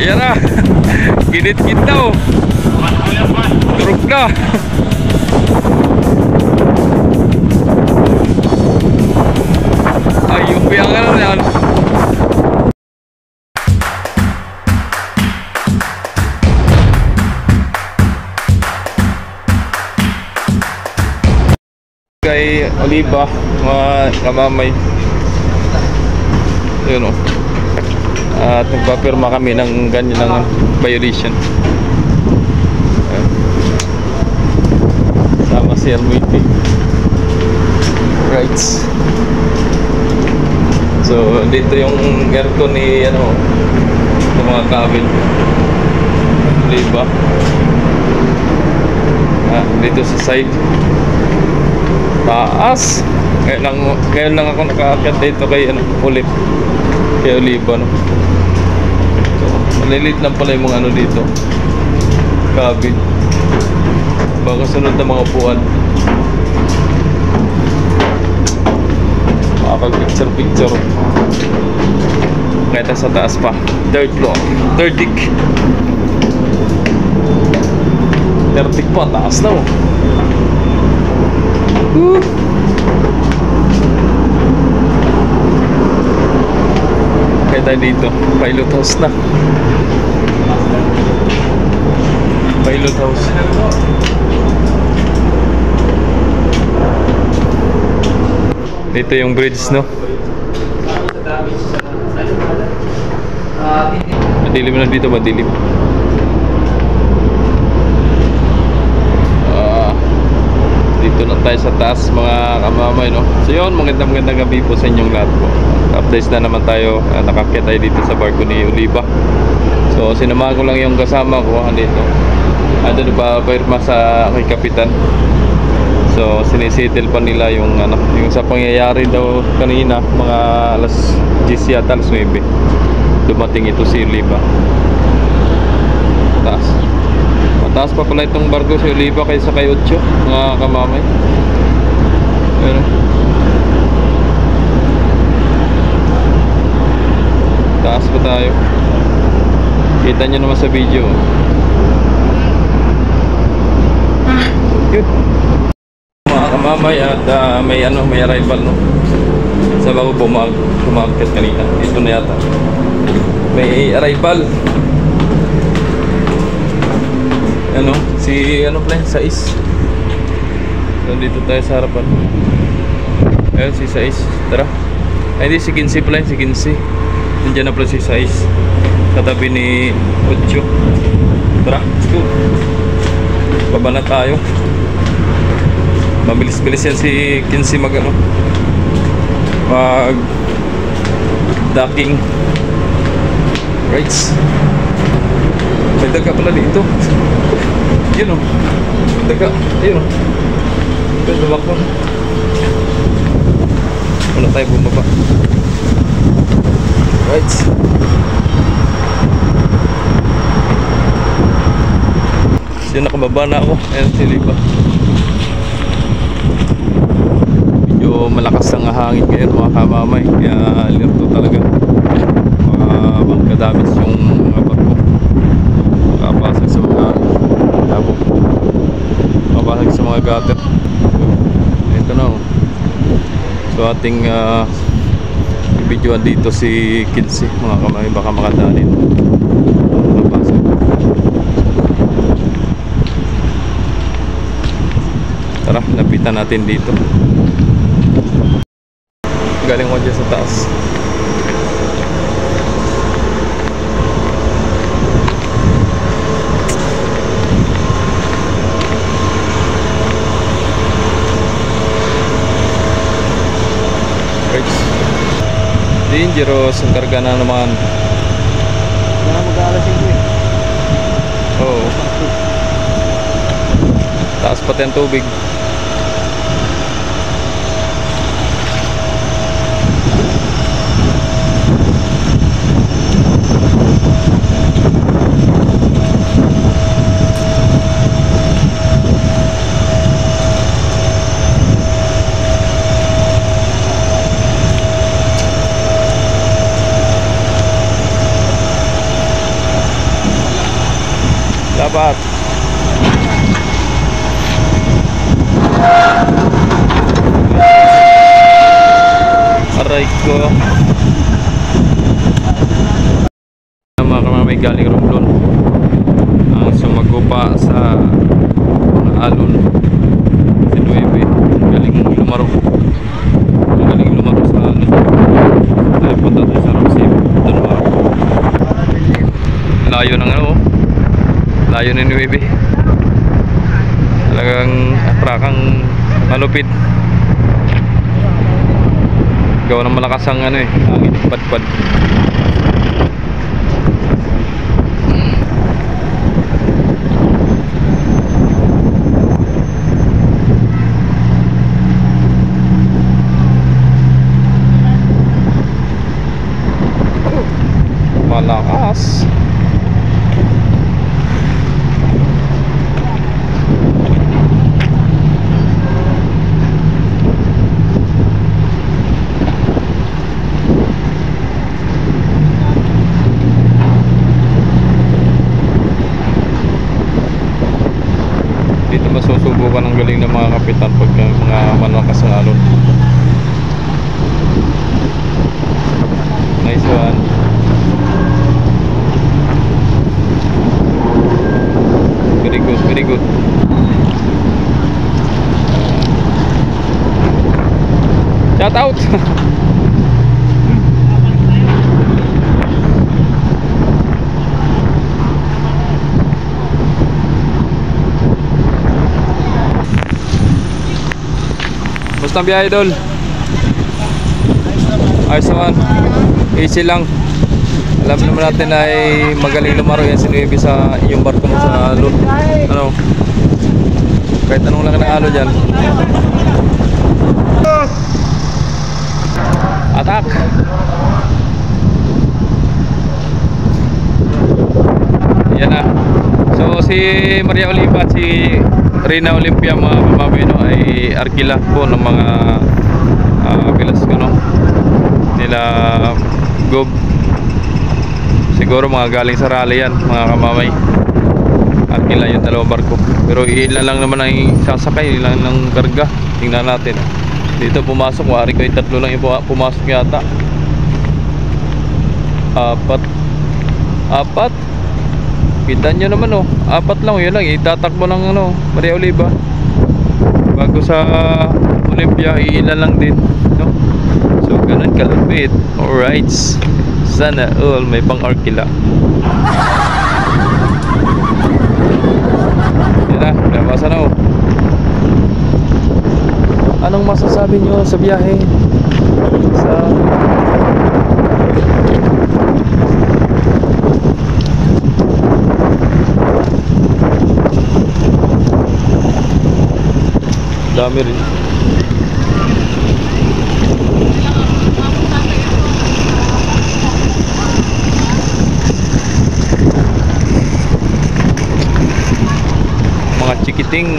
Ayan na. Ginit-git na oh. Turog na. Ay, yung piyangan na yan. Kay Oliva, mga kamamay. Yun o. At nagpapirma kami ng ganyan ng violation. Sama si Armiti. Rights. So dito yung aircon ni ano, yung mga kabel. Oliva. Dito sa side. Taas. Ngayon lang ako nakaakyat dito kay ano, kay Oliva, no? So, malilit lang pala yung mga ano dito. Cabin. Baka sunod na mga upuan. Makapag-picture. Kaya sa taas pa. Third floor. Third deck. Third deck pa. Taas na oh. Kaya tayo dito, pilot house na. Pilot house. Dito yung bridge, no? Madilim na dito, madilim. Dito lang tayo sa taas mga kamamay, no? So yun, magandang gabi po sa inyong lahat po. Updates na naman tayo, nakakit tayo dito sa barko ni Oliva. So sinamahan ko lang yung kasama ko dito. Andun pa pirma sa kay Kapitan. So sinisettle pa nila yung ano, yung sa pangyayari daw kanina, mga alas 10 yata, alas 9. Dumating ito si Oliva. Taas. Mataas pa pala itong barko si Oliva kaysa kay Ocho, mga kamamay. Pero taas pa tayo. Kita nyo naman sa video. Yun. Mga kamamay, at may arrival, no? Sa bago bumakit kanina. Ito na yata. May arrival. Ano, si ano pala, Sais. So dito tayo sa harapan. Ayun si Sais. Tara. Ay hindi, si Kinsi pala, si Kinsi. Nandiyan na pala si Sais. Katabi ni Ocho. Tara, let's go. Baba na tayo. Mabilis-bilis yan si Kinsi mag docking. Rights. May daga pala dito. Yun o. Daga. Yun o. Pwede ba ko? Wala tayo bumaba. Right. So nakababa na ako. Ayan si Oliva. Medyo malakas ang hangin ngayon mga kamamay. Kaya lirto talaga. Magkadamits yung mga barko. Makapasag sa mga labo. Makapasag sa mga gutter. Ito na oh. So ating videoan dito si Kinsi mga kamay, baka makadalin. Makapasag. Tara, lapitan natin dito. Galing ko dyan sa taas. Dangerous ang karga na naman. Oo. Taas pati ang tubig. apat. Aray ko. Mga kamamay galing Romblon ang sumagupa sa mga alon. Si Nueve galing lumaro sa alon. Tayo punta tayo sa Ramsey doon mga layo ng ano, layo ni Nueve. Talagang prakang malupit. Gawa ng malakas ang ano hangin padpad. Malakas. Dito masusubukan ang galing ng mga kapitan pag mga malakas ang alon. Nice one. Very good, very good. Shout out. Basta biyahe idol. Ayos naman. Easy lang. Alam naman natin ay magaling lumaro yan si Nueve sa iyong barko mo sa alon. Ano? Kahit anong lang ng alon dyan. Attack! Yan na. So si Maria Oliva at si Rina Olympia mga pamamino ay arkila po ng mga bilas ko no nila Gob. Siguro mga galing sa rally yan mga kamamay. Arkila yung dalawang barko. Pero ilan lang naman ang sasakay, ilan ng karga. Tingnan natin. Dito pumasok, wari ko yung tatlo lang yung pumasok yata. Apat. Kita nyo naman oh, apat lang yun lang, itatakbo ng ano, Maria Oliva. Bago sa Olympia, ilan lang din, no? So ganun kalupit. Alright. Sana all may pang arkila. Yan na, nabasa na oh. Anong masasabi nyo sa biyahe? Sa dami rin. Mga chikiting.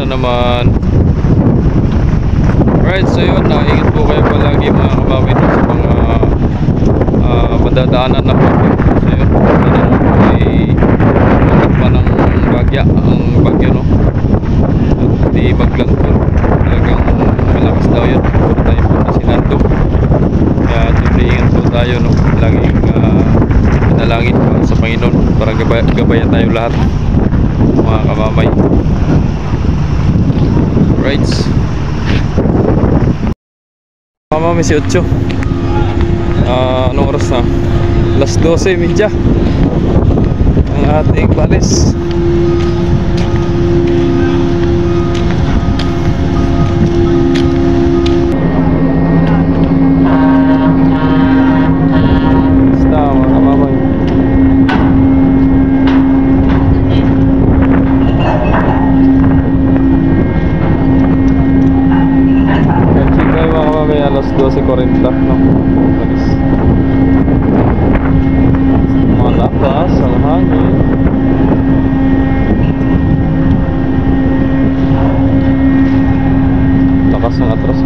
Naman. Alright, so yun, ingat po kayo palagi mga kabawin sa mga madadaanan na po. So yun, ay pa ng bagya, ang bagyo no. At di baglang po, talagang malakas daw yun. Puro tayo po na sinando. Kaya ingat po tayo no. Laging pinalangin sa Panginoon para gabayan tayo lahat mga kabamay. Right. Mama, may si 8. Anong oras na? Alas 12:30 ang ating balis. Basta mga kamamay. 12:40, no? Malis. Malakas ang hangin. Lakas ng atras.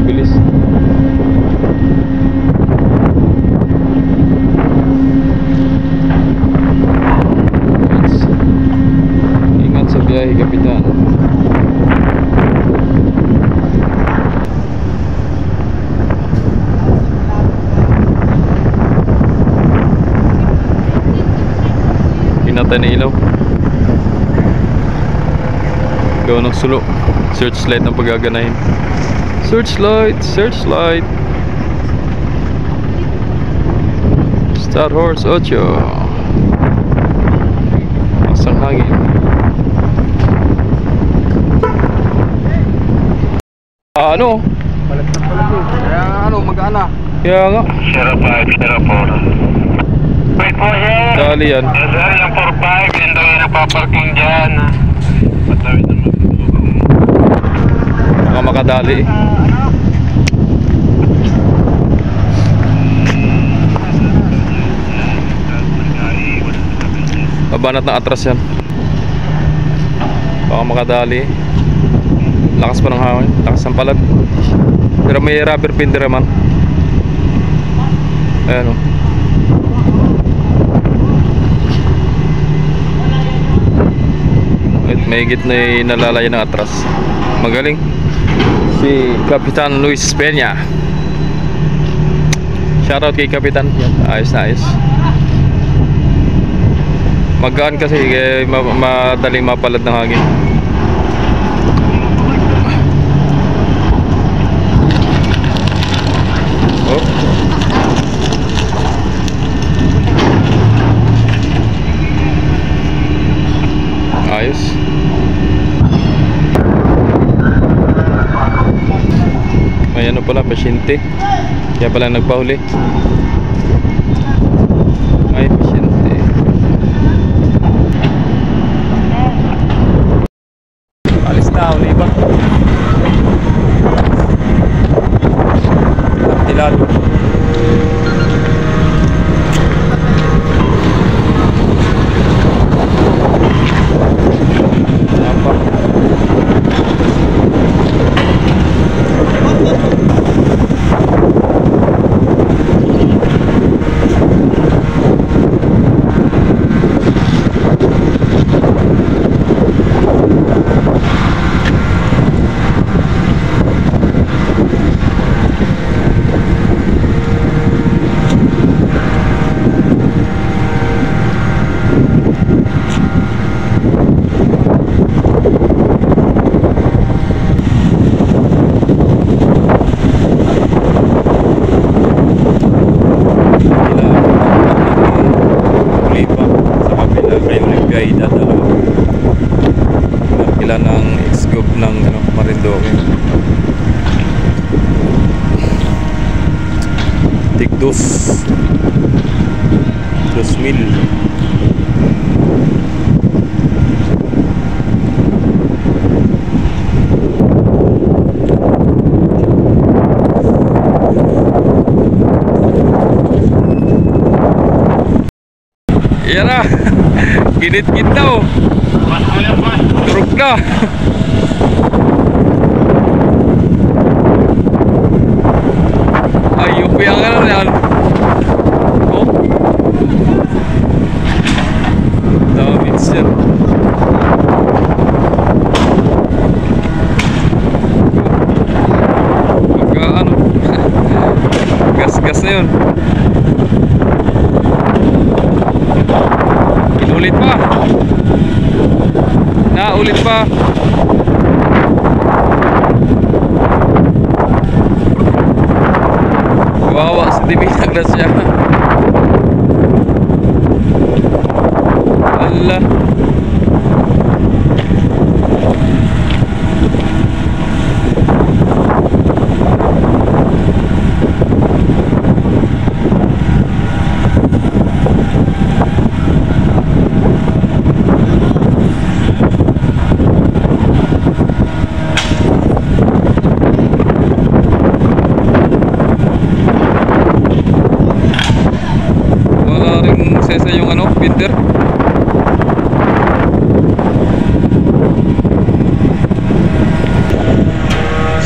Bilis. Ingat sa biyahe, Kapitan. Pinatay na ilaw. Gawa ng sulo. Searchlight ang paggaganahin. Searchlight, searchlight. Star Horse 8. Asang hangin. Ano? Palat na palat eh. Kaya ano, mag-ana. Kaya nga. 0504. Wait po, sir. Dali yan. Yes, sir. Yung 45. Yan daw yung napaparking dyan. Patawid naman. Baka makadali. Babanat ng atras yan. Baka makadali. Lakas pa ng hangin. Lakas ng palag. Pero may rubber binder naman. Ayan o. May higit na nalalaya ng atras. Magaling si Kapitan Luis Peña. Shoutout kay Kapitan. Ayos na ayos. Magaan kasi madaling mapalad ng hangin. Oh. Ayos. May ano pala, pasyente. Kaya pala nagpahuli. Ay, pasyente. Alis na, Oliva. Tilalo. Dos 2,000. Yan na. Ginit-git na oh. Turog na. Ayun po yung ano yan. Oh. Dami siya. Pagka ano. Gas-gas na yun. Inulit pa. Naulit pa. Kawawa si Dimita na siya. Allah.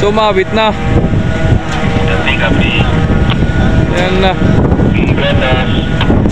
Sumabit na. Gabi-gabi. Yan na. Ganas.